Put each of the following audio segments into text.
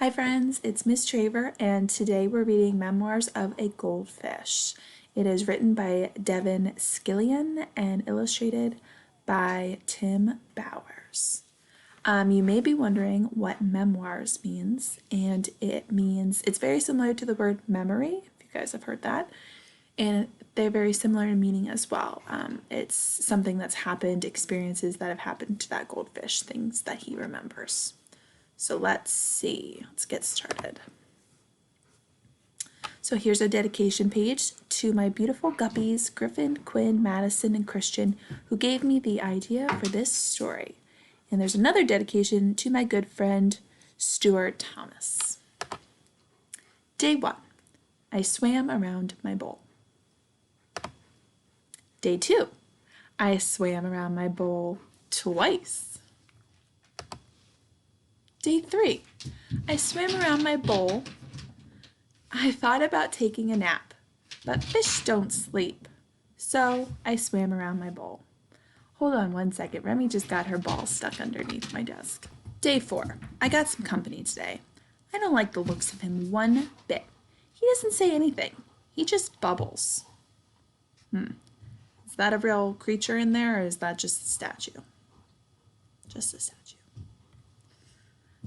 Hi friends, it's Miss Traver, and today we're reading Memoirs of a Goldfish. It is written by Devin Skillion and illustrated by Tim Bowers. You may be wondering what memoirs means, and it's very similar to the word memory, if you guys have heard that, and they're very similar in meaning as well. It's something that's happened, experiences that have happened to that goldfish, things that he remembers. So let's get started. So here's a dedication page to my beautiful guppies, Griffin, Quinn, Madison, and Christian, who gave me the idea for this story. And there's another dedication to my good friend, Stuart Thomas. Day 1, I swam around my bowl. Day 2, I swam around my bowl twice. Day 3, I swam around my bowl. I thought about taking a nap, but fish don't sleep, so I swam around my bowl. Hold on one second, Remy just got her ball stuck underneath my desk. Day 4, I got some company today. I don't like the looks of him one bit. He doesn't say anything, he just bubbles. Is that a real creature in there, or is that just a statue? Just a statue.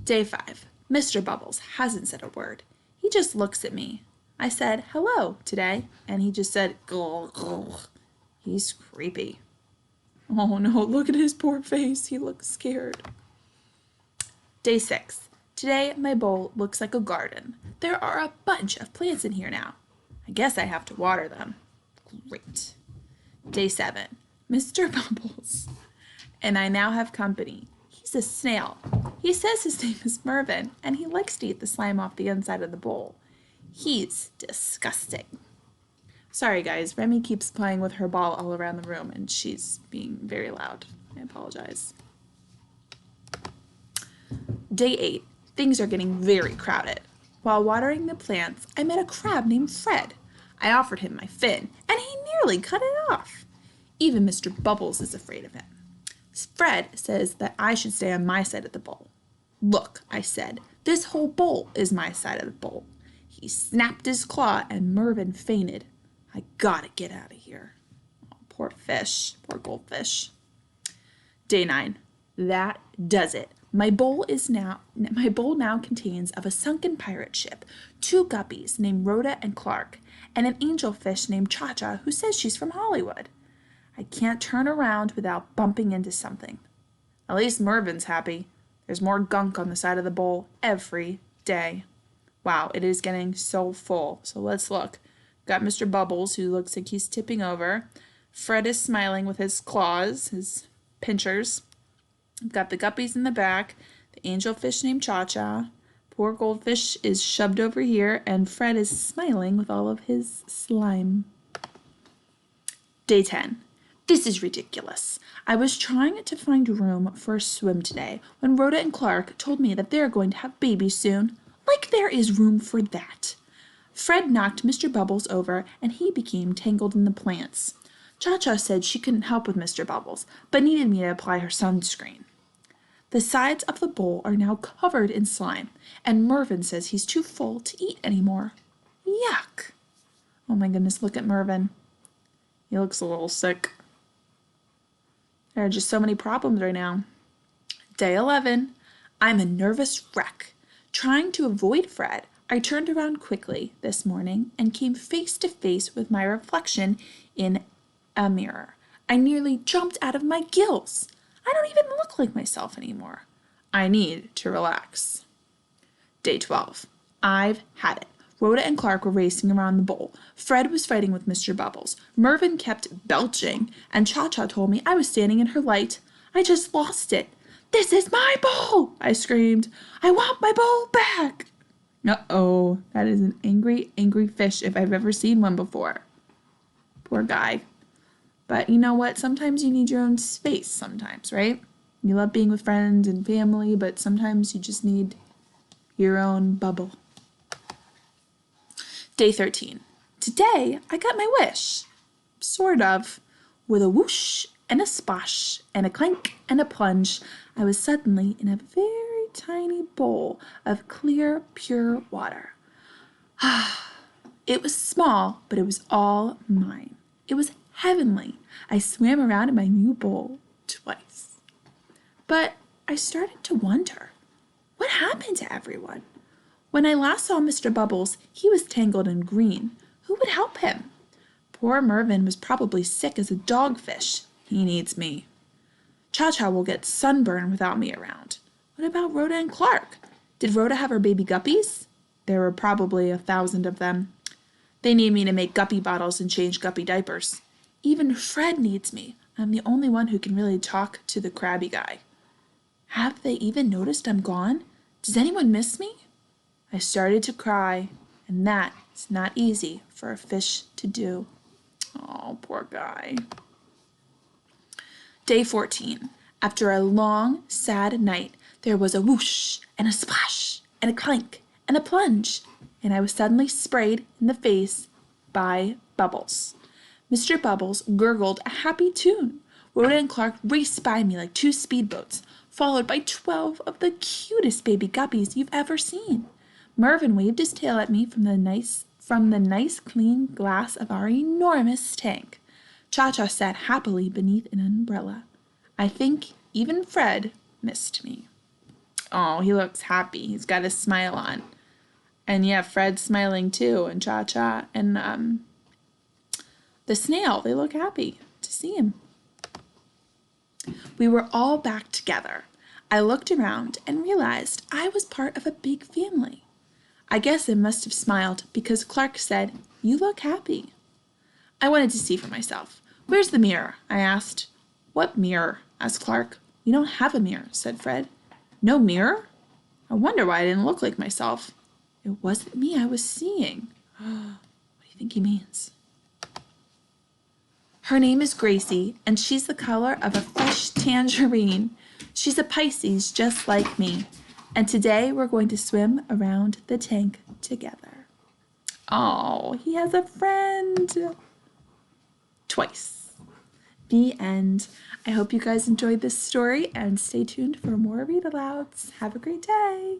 Day 5, Mr. Bubbles hasn't said a word. He just looks at me. I said, hello, today, and he just said, gulh, gulh. He's creepy. Oh no, look at his poor face. He looks scared. Day 6, today my bowl looks like a garden. There are a bunch of plants in here now. I guess I have to water them. Great. Day 7, Mr. Bubbles. And I now have company. He's a snail. He says his name is Mervin, and he likes to eat the slime off the inside of the bowl. He's disgusting. Sorry guys, Remy keeps playing with her ball all around the room, and she's being very loud. I apologize. Day 8, things are getting very crowded. While watering the plants, I met a crab named Fred. I offered him my fin, and he nearly cut it off. Even Mr. Bubbles is afraid of him. Fred says that I should stay on my side of the bowl. Look, I said, this whole bowl is my side of the bowl. He snapped his claw and Mervin fainted. I gotta get out of here. Oh, poor fish, poor goldfish. Day 9, that does it. My bowl now contains of a sunken pirate ship, 2 guppies named Rhoda and Clark, and an angelfish named Cha-Cha who says she's from Hollywood. I can't turn around without bumping into something. At least Mervin's happy. There's more gunk on the side of the bowl every day. Wow, it is getting so full. So let's look. Got Mr. Bubbles, who looks like he's tipping over. Fred is smiling with his claws, his pinchers. Got the guppies in the back. The angelfish named Cha-Cha. Poor goldfish is shoved over here, and Fred is smiling with all of his slime. Day 10. This is ridiculous. I was trying to find room for a swim today when Rhoda and Clark told me that they're going to have babies soon. Like there is room for that. Fred knocked Mr. Bubbles over and he became tangled in the plants. Cha-Cha said she couldn't help with Mr. Bubbles, but needed me to apply her sunscreen. The sides of the bowl are now covered in slime, and Mervin says he's too full to eat anymore. Yuck. Oh my goodness, look at Mervin. He looks a little sick. There are just so many problems right now. Day 11, I'm a nervous wreck. Trying to avoid Fred, I turned around quickly this morning and came face to face with my reflection in a mirror. I nearly jumped out of my gills. I don't even look like myself anymore. I need to relax. Day 12, I've had it. Rhoda and Clark were racing around the bowl. Fred was fighting with Mr. Bubbles. Mervin kept belching, and Cha-Cha told me I was standing in her light. I just lost it. This is my bowl, I screamed. I want my bowl back. Uh-oh, that is an angry, angry fish if I've ever seen one before. Poor guy. But you know what? Sometimes you need your own space sometimes, right? You love being with friends and family, but sometimes you just need your own bubble. Day 13. Today, I got my wish. Sort of. With a whoosh and a splash and a clank and a plunge, I was suddenly in a very tiny bowl of clear, pure water. It was small, but it was all mine. It was heavenly. I swam around in my new bowl twice. But I started to wonder, what happened to everyone? When I last saw Mr. Bubbles, he was tangled in green. Who would help him? Poor Mervyn was probably sick as a dogfish. He needs me. Cha-Cha will get sunburn without me around. What about Rhoda and Clark? Did Rhoda have her baby guppies? There were probably 1,000 of them. They need me to make guppy bottles and change guppy diapers. Even Fred needs me. I'm the only one who can really talk to the crabby guy. Have they even noticed I'm gone? Does anyone miss me? I started to cry, and that is not easy for a fish to do. Oh, poor guy. Day 14. After a long, sad night, there was a whoosh and a splash and a clank and a plunge, and I was suddenly sprayed in the face by Bubbles. Mr. Bubbles gurgled a happy tune. Rhoda and Clark raced by me like two speedboats, followed by 12 of the cutest baby guppies you've ever seen. Mervyn waved his tail at me from the nice clean glass of our enormous tank. Cha-Cha sat happily beneath an umbrella. I think even Fred missed me. Oh, he looks happy. He's got a smile on. And yeah, Fred's smiling too, and Cha-Cha and the snail, they look happy to see him. We were all back together. I looked around and realized I was part of a big family. I guess I must have smiled because Clark said, "You look happy." I wanted to see for myself. "Where's the mirror?" I asked. "What mirror?" asked Clark. "We don't have a mirror," said Fred. "No mirror? I wonder why I didn't look like myself. It wasn't me I was seeing." What do you think he means? Her name is Gracie, and she's the color of a fresh tangerine. She's a Pisces just like me, and today we're going to swim around the tank together. Oh, he has a friend. Twice. The end. I hope you guys enjoyed this story, and stay tuned for more read-alouds. Have a great day.